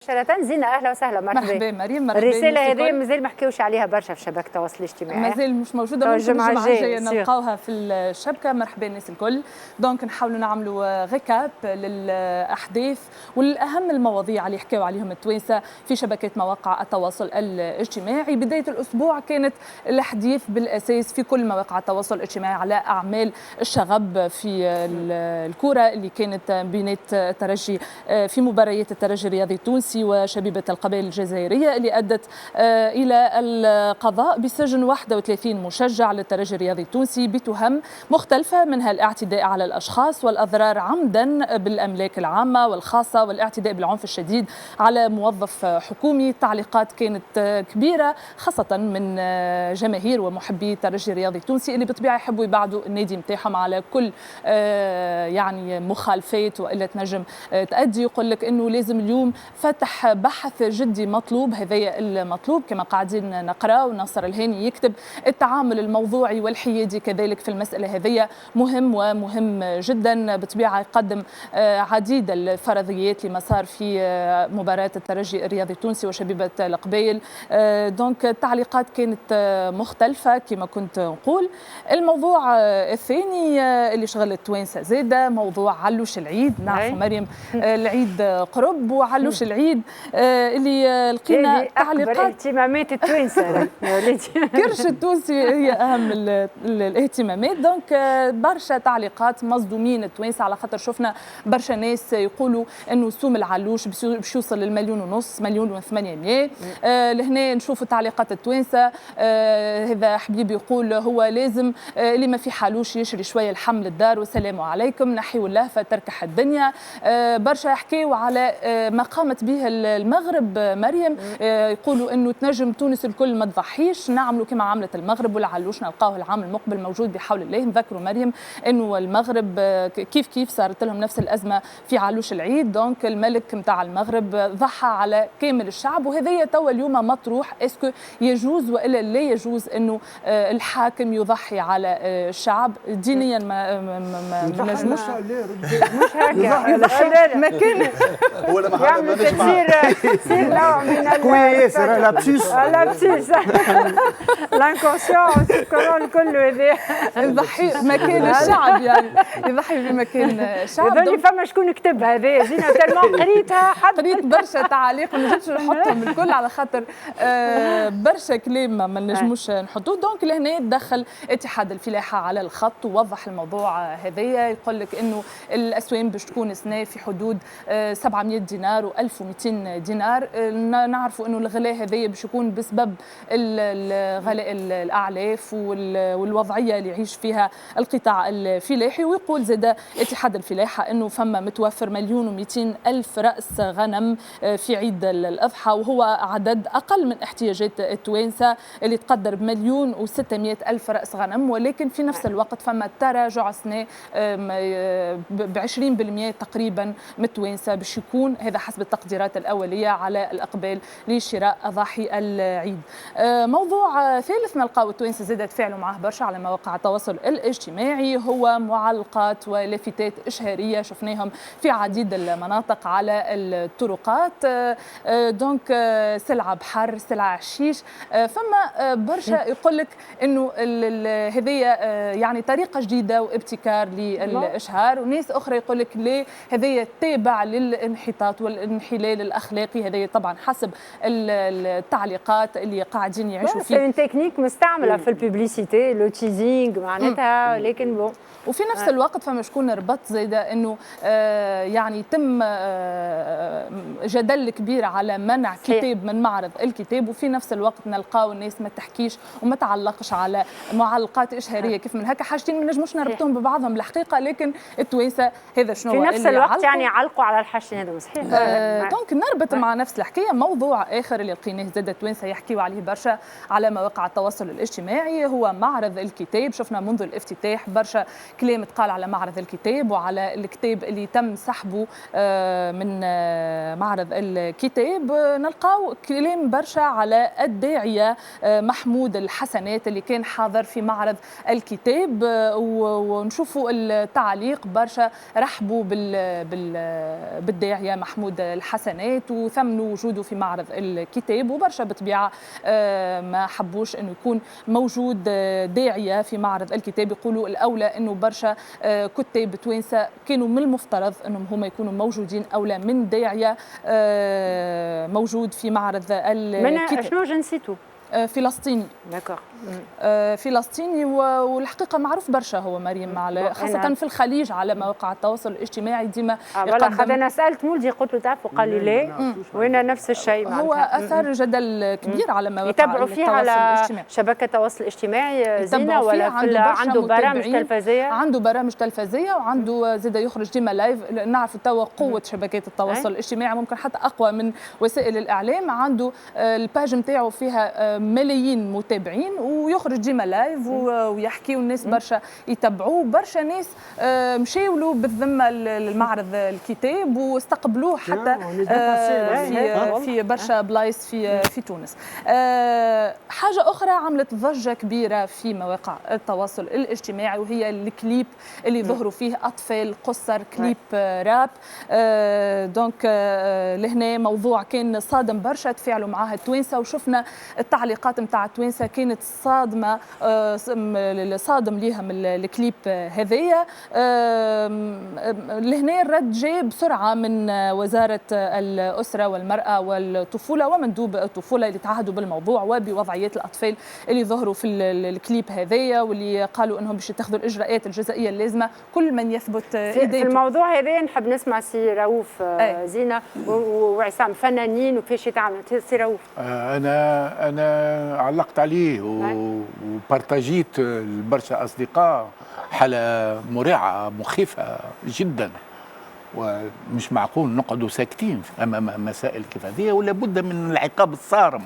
مباشرة زينة، اهلا وسهلا مرحبا. مرحبا مريم، مرحبا. الرسالة هذه مازال ما حكيوش عليها برشا في شبكة التواصل الاجتماعي، مازال مش موجودة، ممكن الجمعة الجاية نلقاوها في الشبكة. مرحبا الناس الكل. دونك نحاولوا نعملوا ريكاب للأحداث والأهم المواضيع اللي حكاوا عليهم التوانسة في شبكة مواقع التواصل الاجتماعي. بداية الأسبوع كانت الحديث بالأساس في كل مواقع التواصل الاجتماعي على أعمال الشغب في الكرة اللي كانت بينات الترجي في مباريات الترجي الرياضي التونسي وشبيبة القبائل الجزائرية اللي أدت إلى القضاء بسجن 31 مشجع للترجي الرياضي التونسي بتهم مختلفة، منها الاعتداء على الأشخاص والأضرار عمدا بالأملاك العامة والخاصة والاعتداء بالعنف الشديد على موظف حكومي. تعليقات كانت كبيرة خاصة من جماهير ومحبي الترجي الرياضي التونسي اللي بالطبيعة يحبوا يبعدوا النادي متاعهم على كل يعني مخالفات وإلا تنجم تأدي. يقول لك إنه لازم اليوم فتح بحث جدي مطلوب، هذايا المطلوب كما قاعدين نقرأ. وناصر الهاني يكتب التعامل الموضوعي والحيادي كذلك في المسألة هذية مهم ومهم جدا. بالطبيعة يقدم عديد الفرضيات لما صار في مباراة الترجي الرياضي التونسي وشبيبة القبائل. دونك التعليقات كانت مختلفة كما كنت نقول. الموضوع الثاني اللي شغل التوانسة زادة موضوع علوش العيد. نعرف مريم العيد قرب، وعلوش العيد اللي لقينا تعليقات اهتمامات التوانسة كرش التونسي هي اهم الاهتمامات. دونك برشا تعليقات مصدومين التوانسه على خاطر شفنا برشا ناس يقولوا انه سوم العلوش باش يوصل للمليون ونص، مليون و800. لهنا نشوفوا تعليقات التوانسه. هذا حبيبي يقول هو لازم اللي ما في حالوش يشري شويه الحمل الدار والسلام عليكم، نحيوا الله فتركح الدنيا. برشا حكاوا على ما قامت به المغرب مريم، يقولوا انه تنجم تونس الكل ما تضحيش، نعملوا كما عملت المغرب والعلوش نلقاوه العام المقبل موجود بحول الله. نذكروا مريم انه المغرب كيف صارت لهم نفس الازمه في علوش العيد. دونك الملك نتاع المغرب ضحى على كامل الشعب، وهذه توا اليوم مطروح اسكو يجوز والا لا يجوز انه الحاكم يضحي على الشعب دينيا. ما نجموش مش هكا ما كان هو لما حاجه تصير نوع من لابسيس لانكونسيونس كله هذا يضحي بمكان الشعب، يعني يضحي بمكان الشعب. يظني فما شكون كتبها هذه زينة تلمون قريتها قريت برشا تعاليق ما نجمش نحطهم الكل على خاطر برشا كلام ما نجموش نحطوه. دونك لهنا تدخل اتحاد الفلاحة على الخط ووضح الموضوع هذايا. يقول لك انه الاسوام باش تكون سنة في حدود 700 دينار و1200 دينار. نعرفوا انه الغلاء هذايا باش يكون بسبب غلاء الاعلاف والوضعيه اللي يعيش فيها القطاع الفلاحي. ويقول زاد اتحاد الفلاحه انه فما متوفر 1,200,000 راس غنم في عيد الاضحى، وهو عدد اقل من احتياجات التوانسه اللي تقدر ب1,600,000 راس غنم. ولكن في نفس الوقت فما تراجع سنه ب 20% تقريبا من التوانسه باش يكون هذا حسب التقديرات الاوليه على الاقبال لشراء اضاحي العيد. موضوع ثالث نلقاو التوانسه زادت تفاعلوا معه برشا على مواقع التواصل الاجتماعي هو معلقات ولافتات اشهاريه شفناهم في عديد المناطق على الطرقات. دونك سلعه بحر، سلعه حشيش. فما برشا يقول لك انه هذه يعني طريقه جديده وابتكار للاشهار، وناس اخرى يقول لك لا هذه تابع للانحطاط والانحلال الاخلاقي. هذه طبعا حسب التعليقات اللي قاعدين يعيشوا فيه. سي تكنيك مستعمله في الببليسيتي لو تيزينغ معناتها، لكن بون وفي نفس الوقت فما شكون ربط زايده انه يعني تم جدل كبير على منع كتاب من معرض الكتاب، وفي نفس الوقت نلقاو الناس ما تحكيش وما تعلقش على معلقات اشهاريه كيف من هكا. حاجتين ما نجموش نربطهم ببعضهم الحقيقه، لكن التوانسه هذا شنو في نفس الوقت يعني علقوا على الحاجتين هذو صحيح. دونك نربط مع نفس الحكايه. موضوع اخر اللي لقيناه زاد التوانسه يحكيوا عليه برشا على مواقع التواصل الاجتماعي هو معرض الكتاب. شفنا منذ الافتتاح برشا كلام تقال على معرض الكتاب وعلى الكتاب اللي تم سحبه من معرض الكتاب. نلقاو كلام برشا على الداعية محمود الحسنات اللي كان حاضر في معرض الكتاب، ونشوفوا التعليق برشا رحبوا بالداعية محمود الحسنات حسنات وثمنوا وجوده في معرض الكتاب، وبرشا بالطبيعة ما حبوش أنه يكون موجود داعية في معرض الكتاب. يقولوا الأولى أنه برشا كتاب توانسة كانوا من المفترض أنهم هما يكونوا موجودين أولى من داعية موجود في معرض الكتاب. من شنو جنسيته؟ فلسطيني. داكور. فلسطيني، والحقيقه معروف برشا هو مريم، خاصه في الخليج على مواقع التواصل الاجتماعي ديما يقدم. انا سالت مولدي قلت له تعرفوا، قال لي ليه، وانا نفس الشيء. هو اثار جدل كبير على مواقع يتابعوا فيه على شبكه التواصل الاجتماعي زينه، ولا عنده برامج تلفزيه؟ عنده برامج تلفزيه، وعنده زاد يخرج ديما لايف. نعرف توا قوه شبكات التواصل الاجتماعي ممكن حتى اقوى من وسائل الاعلام. عنده الباج نتاعو فيها ملايين متابعين، ويخرج ديما لايف ويحكي، والناس برشا يتبعوه. برشا ناس مشاولوا بالذمه لمعرض الكتاب واستقبلوه حتى في برشا بلايص في تونس. حاجه اخرى عملت ضجه كبيره في مواقع التواصل الاجتماعي، وهي الكليب اللي ظهروا فيه اطفال قصر، كليب راب. دونك لهنا موضوع كان صادم برشا، تفاعلوا معاه التوانسه، وشفنا التعليقات نتاع التوانسه كانت صادمه، صادم ليهم الكليب هذايا. لهنا الرد جاء بسرعه من وزاره الاسره والمراه والطفوله ومندوب الطفوله اللي تعهدوا بالموضوع وبوضعيات الاطفال اللي ظهروا في الكليب هذايا، واللي قالوا انهم باش يتخذوا الاجراءات الجزائيه اللازمه كل من يثبت ايديته. في الموضوع هذا نحب نسمع سي رؤوف زينه وعصام، فنانين وكيفاش يتعاملوا. سي رؤوف. انا علقت عليه وبارتاجيت برشا اصدقاء حالة مرعبة مخيفة جدا، ومش معقول نقعدوا ساكتين امام مسائل كيف هذه، ولا بد من العقاب الصارم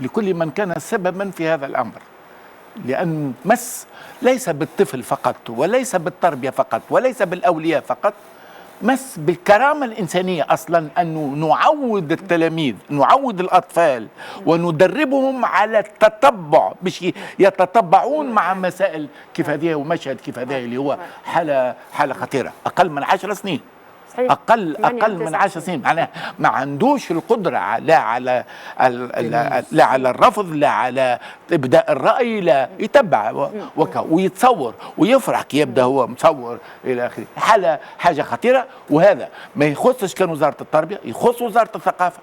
لكل من كان سببا في هذا الامر، لان مس ليس بالطفل فقط، وليس بالتربيه فقط، وليس بالاولياء فقط، مس بالكرامة الإنسانية أصلا. أنه نعود التلاميذ، نعود الأطفال وندربهم على التتبع، باش يتتبعون مع مسائل كيف هذه ومشهد كيف هذه اللي هو حالة خطيرة. أقل من 10 سنين، أقل من 10 سنين، معناها ما عندوش القدرة لا على الرفض، لا على إبداء الرأي، لا يتبع ويتصور ويفرح كي يبدأ هو مصور إلى آخره. حاجة خطيرة، وهذا ما يخصش كان وزارة التربية، يخص وزارة الثقافة،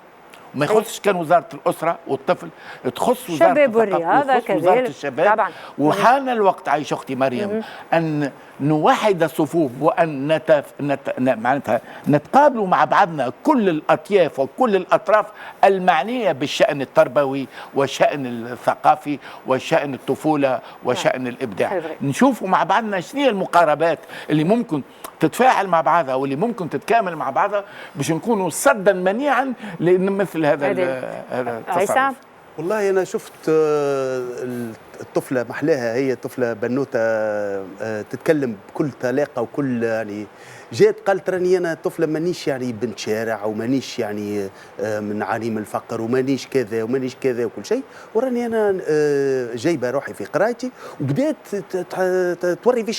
ما يخصش كان وزارة الأسرة والطفل، تخص وزارة الشباب والرياضة، يخص وزارة الشباب طبعا. وحان الوقت عايش أختي مريم أن نوحد الصفوف، وأن معناتها نتقابلوا مع بعضنا كل الأطياف وكل الأطراف المعنية بالشأن التربوي والشأن الثقافي وشأن الطفولة وشأن الإبداع. نشوفوا مع بعضنا شنو هي المقاربات اللي ممكن تتفاعل مع بعضها واللي ممكن تتكامل مع بعضها باش نكونوا صدا منيعا لمثل هذا التصرف. والله أنا شفت الطفلة محلاها، هي طفلة بنوتة تتكلم بكل طلاقة وكل يعني جات قالت راني أنا طفلة مانيش يعني بنت شارع، ومانيش يعني من عاني من الفقر، ومانيش كذا ومانيش كذا وكل شيء، وراني أنا جايبة روحي في قرايتي، وبدات توري في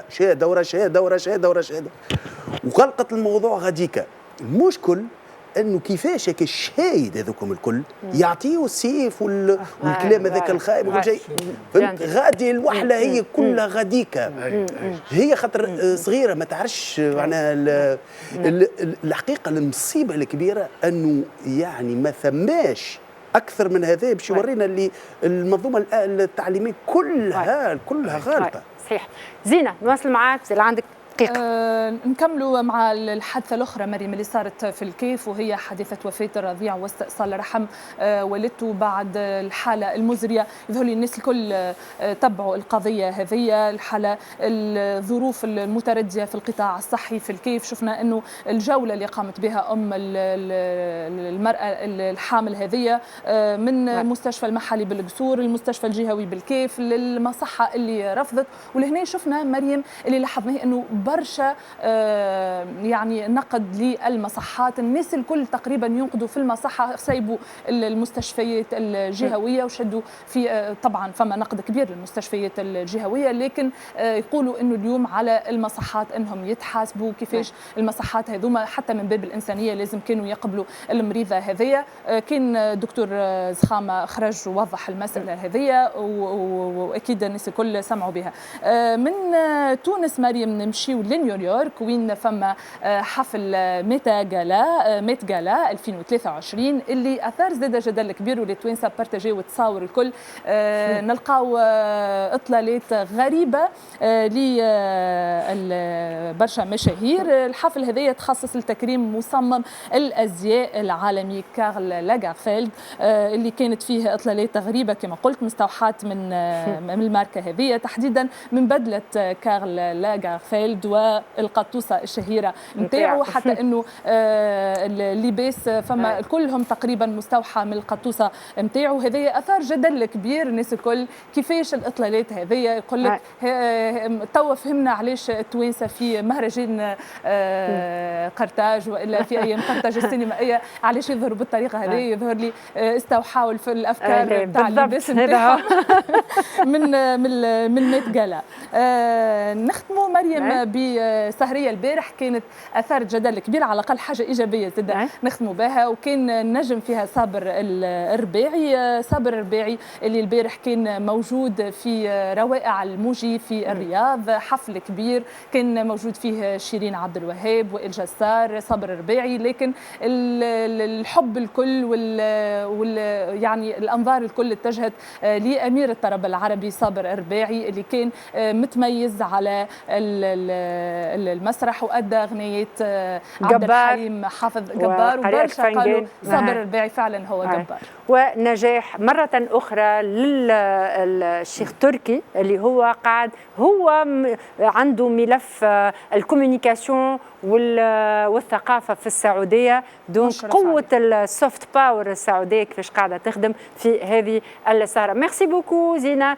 شهادة ورا شهادة ورا شهادة ورا شهادة، وغلقت الموضوع غاديكا. المشكل انه كيفاش هيك الشهايد هذوكم الكل يعطيوا السيف والكلام هذاك الخايب وكل شيء، فهمت؟ غادي الوحله هي كلها غاديكا، هي خاطر صغيره ما تعرفش معناها الحقيقه. المصيبه الكبيره انه يعني ما ثماش اكثر من هذا باش يورينا اللي المنظومه التعليميه كلها غالطه. صحيح. زينه نواصل معاك، زي عندك نكملوا مع الحادثة الأخرى مريم اللي صارت في الكيف، وهي حادثة وفاة الرضيع واستئصال رحم والدته بعد الحالة المزرية. يظهر لي الناس الكل تبعوا القضية هذه، الحالة الظروف المتردية في القطاع الصحي في الكيف. شفنا أنه الجولة اللي قامت بها أم المرأة الحامل هذه من مستشفى المحلي بالقصور، المستشفى الجهوي بالكيف، للمصحة اللي رفضت. ولهنا شفنا مريم اللي لاحظناه أنه برشا يعني نقد للمصحات. الناس الكل تقريبا ينقدوا في المصحة، سايبوا المستشفيات الجهوية وشدوا في طبعا فما نقد كبير للمستشفيات الجهوية، لكن يقولوا انه اليوم على المصحات انهم يتحاسبوا كيفاش المصحات هذوما حتى من باب الإنسانية لازم كانوا يقبلوا المريضة هذية. كان دكتور زخامة خرج ووضح المسألة هذية وأكيد الناس الكل سمعوا بها. من تونس مريم نمشيو لنيويورك وين فما حفل ميت غالا 2023 اللي أثار زاد جدل كبير والتوانسة بارتاجيو وتصاور الكل. نلقاو إطلالات غريبة لبرشا مشاهير. الحفل هذا يتخصص لتكريم مصمم الأزياء العالمي كارل لاغارفيلد اللي كانت فيه إطلالات غريبة كما قلت مستوحاة من الماركة هذه، تحديدا من بدلة كارل لاغارفيلد والقطوسة الشهيرة نتاعو، حتى انه اللباس فما كلهم تقريبا مستوحى من القطوسة نتاعو. هذه اثار جدل كبير الناس الكل كيفاش الاطلالات هذه. يقول لك توا فهمنا علاش التوانسة في مهرجان قرطاج والا في ايام قرطاج السينمائية علاش يظهروا بالطريقة هذه. يظهر لي استوحوا في الافكار تاع اللباس نتاعهم من ميت غالا. نختموا مريم بسهرية البارح كانت اثارت جدل كبير، على الاقل حاجه ايجابيه زاد نختموا بها، وكان نجم فيها صابر الرباعي. صابر الرباعي اللي البارح كان موجود في روائع الموجي في الرياض، حفل كبير كان موجود فيه شيرين عبد الوهاب وائل جسار صابر الرباعي، لكن الحب الكل يعني الانظار الكل اتجهت لامير الطرب العربي صابر الرباعي اللي كان متميز على المسرح وادى اغنيات عبد الحليم حافظ جبار، وبرشا قالوا صابر الرباعي فعلا هو جبار. ونجاح مرة أخرى للشيخ تركي اللي هو قاعد هو عنده ملف الكوميونيكاسيون والثقافة في السعودية، دونك قوة السوفت باور السعودية كيفاش قاعدة تخدم في هذه السهرة. ميرسي بوكو زينة.